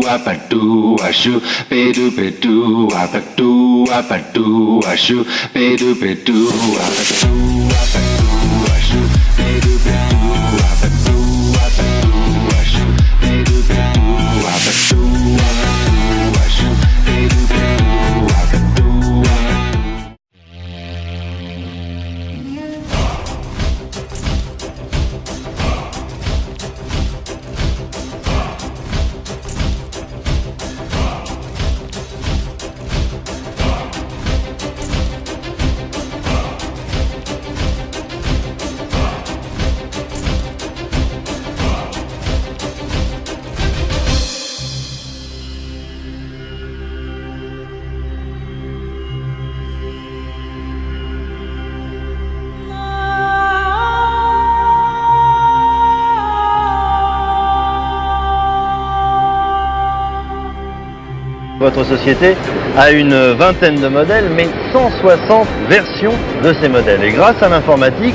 Abadu ashu, bedu bedu, abadu abadu ashu, bedu bedu, abadu abadu ashu, bedu bedu, abadu abadu ashu, bedu bedu, abadu abadu ashu, bedu bedu, abadu abadu. Votre société a une vingtaine de modèles, mais 160 versions de ces modèles. Et grâce à l'informatique,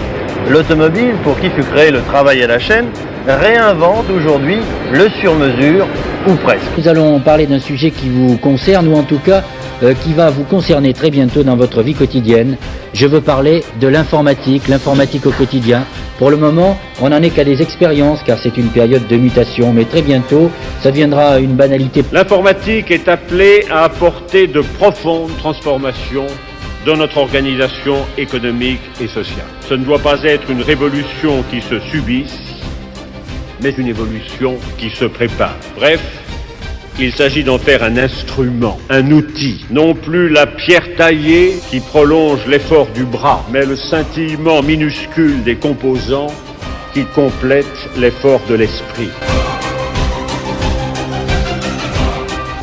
l'automobile, pour qui fut créé le travail à la chaîne, réinvente aujourd'hui le sur-mesure, ou presque. Nous allons parler d'un sujet qui vous concerne, ou en tout cas qui va vous concerner très bientôt dans votre vie quotidienne. Je veux parler de l'informatique au quotidien. Pour le moment, on n'en est qu'à des expériences, car c'est une période de mutation, mais très bientôt, ça deviendra une banalité. L'informatique est appelée à apporter de profondes transformations dans notre organisation économique et sociale. Ce ne doit pas être une révolution qui se subisse, mais une évolution qui se prépare. Bref, il s'agit d'en faire un instrument, un outil, non plus la pierre taillée qui prolonge l'effort du bras, mais le scintillement minuscule des composants qui complètent l'effort de l'esprit.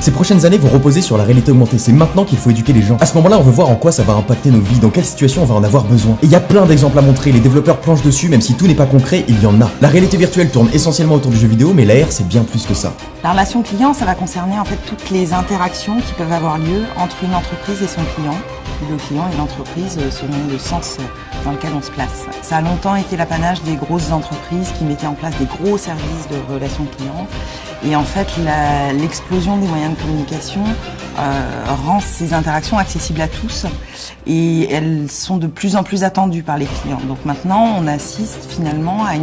Ces prochaines années vont reposer sur la réalité augmentée, c'est maintenant qu'il faut éduquer les gens. À ce moment-là, on veut voir en quoi ça va impacter nos vies, dans quelle situation on va en avoir besoin. Et il y a plein d'exemples à montrer, les développeurs planchent dessus, même si tout n'est pas concret, il y en a. La réalité virtuelle tourne essentiellement autour du jeu vidéo, mais l'AR c'est bien plus que ça. La relation client, ça va concerner en fait toutes les interactions qui peuvent avoir lieu entre une entreprise et son client. Le client et l'entreprise selon le sens dans lequel on se place. Ça a longtemps été l'apanage des grosses entreprises qui mettaient en place des gros services de relations clients. Et en fait, l'explosion des moyens de communication rend ces interactions accessibles à tous et elles sont de plus en plus attendues par les clients. Donc maintenant, on assiste finalement à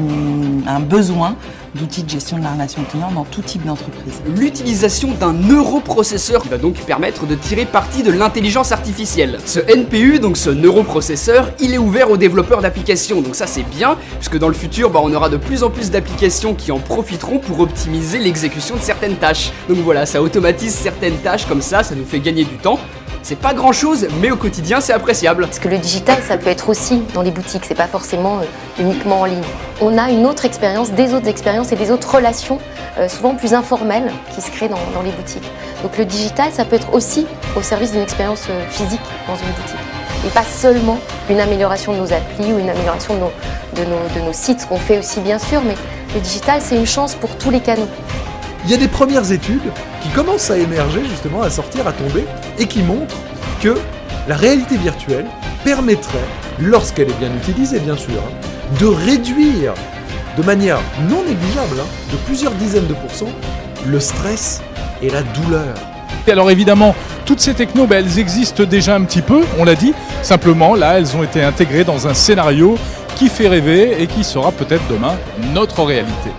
un besoin d'outils de gestion de la relation client dans tout type d'entreprise. L'utilisation d'un neuroprocesseur qui va donc permettre de tirer parti de l'intelligence artificielle. Ce NPU, donc ce neuroprocesseur, il est ouvert aux développeurs d'applications, donc ça c'est bien, puisque dans le futur, on aura de plus en plus d'applications qui en profiteront pour optimiser l'exécution de certaines tâches. Donc voilà, ça automatise certaines tâches comme ça nous fait gagner du temps. C'est pas grand chose, mais au quotidien c'est appréciable. Parce que le digital, ça peut être aussi dans les boutiques, c'est pas forcément uniquement en ligne. On a une autre expérience, des autres expériences et des autres relations, souvent plus informelles, qui se créent dans les boutiques. Donc le digital, ça peut être aussi au service d'une expérience physique dans une boutique. Et pas seulement une amélioration de nos applis ou une amélioration de nos sites, ce qu'on fait aussi bien sûr, mais le digital, c'est une chance pour tous les canaux. Il y a des premières études qui commencent à émerger, justement, à sortir, à tomber, et qui montrent que la réalité virtuelle permettrait, lorsqu'elle est bien utilisée bien sûr, de réduire de manière non négligeable, de plusieurs dizaines de pourcents, le stress et la douleur. Et alors évidemment, toutes ces technos, elles existent déjà un petit peu, on l'a dit, simplement là, elles ont été intégrées dans un scénario qui fait rêver et qui sera peut-être demain notre réalité.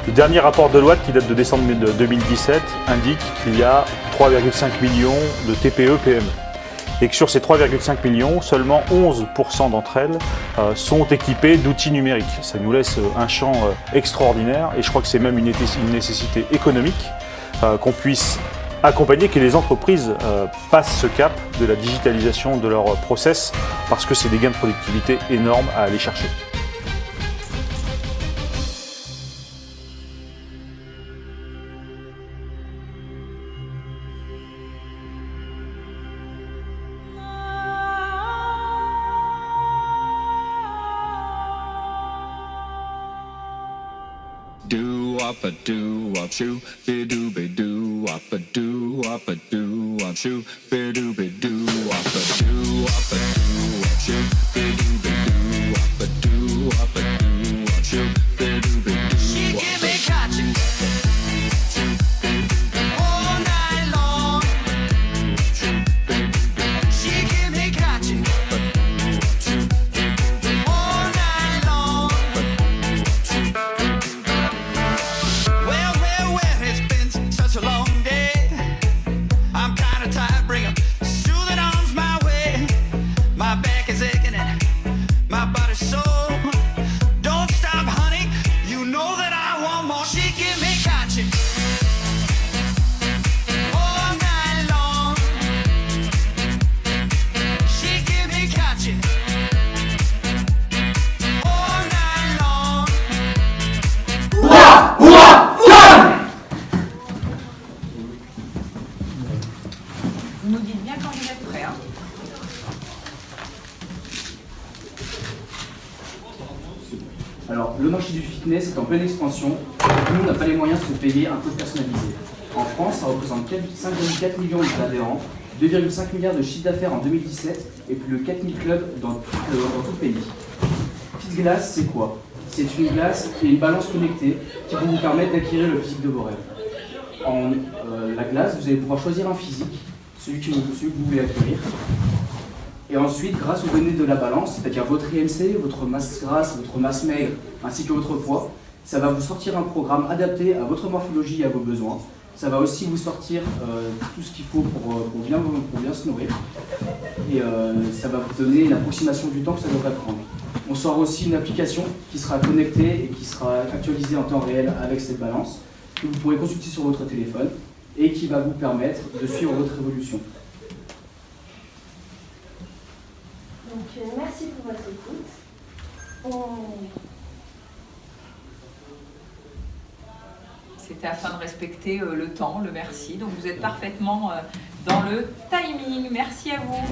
Le dernier rapport de Deloitte, qui date de décembre 2017, indique qu'il y a 3,5 millions de TPE-PME. Et que sur ces 3,5 millions, seulement 11% d'entre elles sont équipées d'outils numériques. Ça nous laisse un champ extraordinaire et je crois que c'est même une nécessité économique qu'on puisse accompagner, que les entreprises passent ce cap de la digitalisation de leurs process parce que c'est des gains de productivité énormes à aller chercher. do wop a do wop shoo be do wop a do wop a do wop shoo be do wop a do wop a do wop shoo be do wop a do wop a do wop shoo be do wop a Vous nous dites bien quand vous êtes prêts. Hein. Alors, le marché du fitness est en pleine expansion. Tout le monde n'a pas les moyens de se payer un coach personnalisé. En France, ça représente 5,4 millions d'adhérents, 2,5 milliards de chiffre d'affaires en 2017 et plus de 4000 clubs dans tout le pays. FitGlass, c'est quoi? C'est une glace et une balance connectée qui vont vous permettre d'acquérir le physique de vos rêves. En la glace, vous allez pouvoir choisir un physique, celui que vous voulez acquérir. Et ensuite, grâce aux données de la balance, c'est-à-dire votre IMC, votre masse grasse, votre masse maigre, ainsi que votre poids, ça va vous sortir un programme adapté à votre morphologie et à vos besoins. Ça va aussi vous sortir tout ce qu'il faut pour bien se nourrir. Et ça va vous donner une approximation du temps que ça devrait prendre. On sort aussi une application qui sera connectée et qui sera actualisée en temps réel avec cette balance, que vous pourrez consulter sur votre téléphone et qui va vous permettre de suivre votre évolution. Donc merci pour votre écoute. C'était afin de respecter le temps, le merci. Donc vous êtes parfaitement dans le timing. Merci à vous.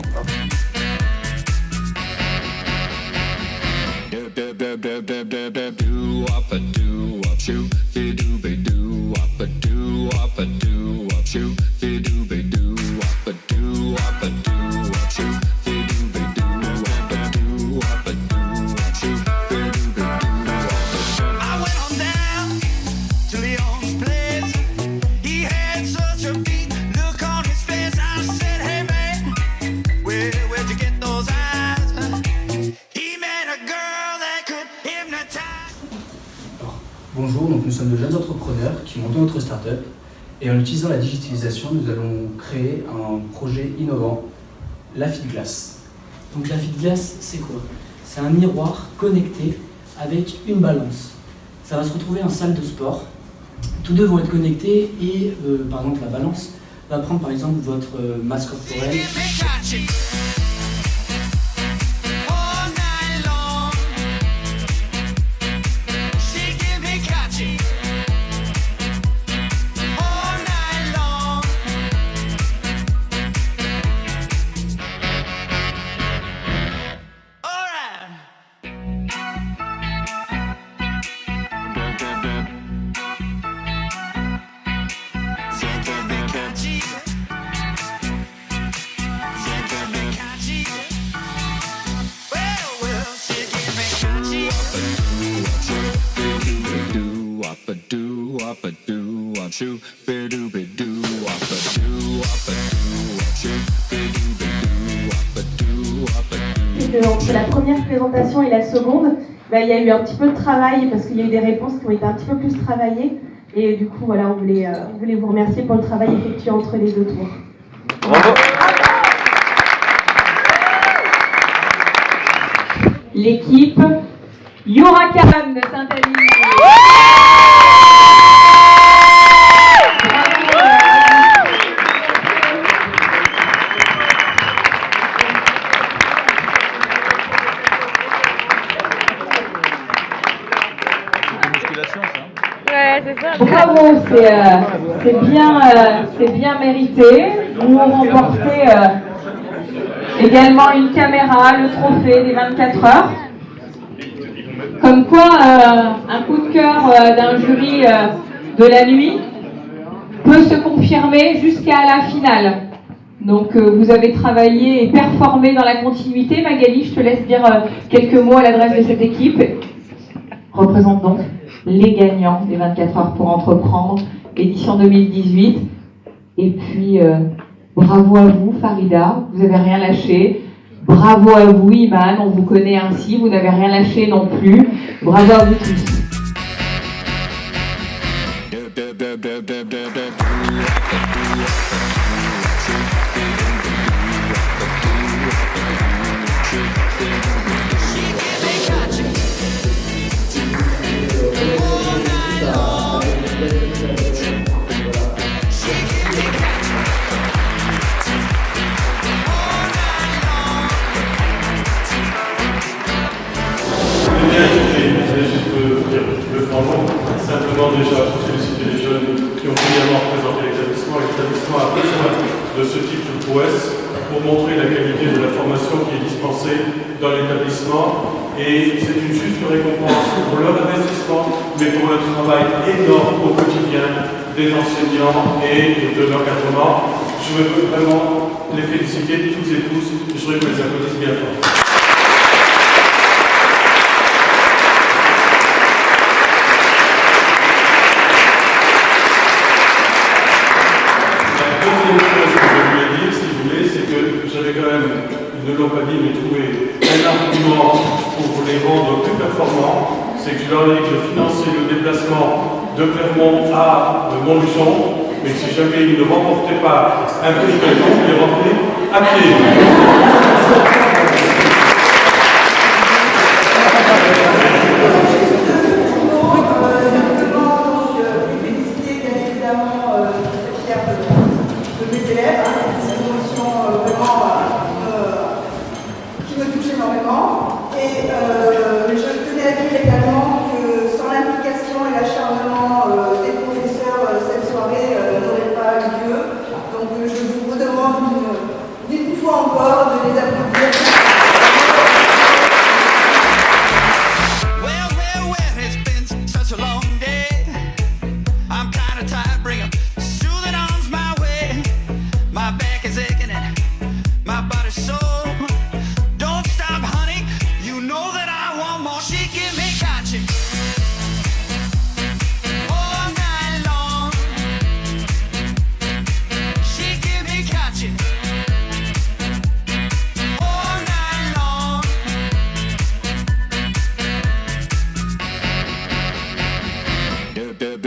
Bonjour, donc nous sommes de jeunes entrepreneurs qui montons notre start-up et en utilisant la digitalisation, nous allons créer un projet innovant, la FitGlass. Donc la FitGlass, c'est quoi? C'est un miroir connecté avec une balance. Ça va se retrouver en salle de sport. Tous deux vont être connectés et par exemple la balance va prendre par exemple votre masse corporelle. Entre la première présentation et la seconde, il y a eu un petit peu de travail parce qu'il y a eu des réponses qui ont été un petit peu plus travaillées et du coup voilà, on voulait vous remercier pour le travail effectué entre les deux tours. Bravo. L'équipe Huracan de Saint-Aline. Bravo, c'est bien mérité. Vous remportez également une caméra, le trophée des 24 heures. Comme quoi, un coup de cœur d'un jury de la nuit peut se confirmer jusqu'à la finale. Donc vous avez travaillé et performé dans la continuité. Magali, je te laisse dire quelques mots à l'adresse de cette équipe. Représente donc les gagnants des 24 heures pour entreprendre, édition 2018. Et puis, bravo à vous, Farida, vous n'avez rien lâché. Bravo à vous, Iman, on vous connaît ainsi, vous n'avez rien lâché non plus. Bravo à vous tous. Simplement déjà pour féliciter les jeunes qui ont brillamment représenté l'établissement. L'établissement a besoin de ce type de prouesse pour montrer la qualité de la formation qui est dispensée dans l'établissement. Et c'est une juste récompense pour leur investissement, mais pour le travail énorme au quotidien des enseignants et de l'encadrement. Je veux vraiment les féliciter toutes et tous. Je voudrais que les applaudissent bien fort. J'avais quand même, ils ne l'ont pas dit, mais trouvé un argument pour les rendre plus performants, c'est que je leur ai dit que je finançais le déplacement de Clermont à Montluçon, mais que si jamais ils ne remportaient pas un prix quelconque, ils les remportaient à pied.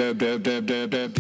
da da da da da da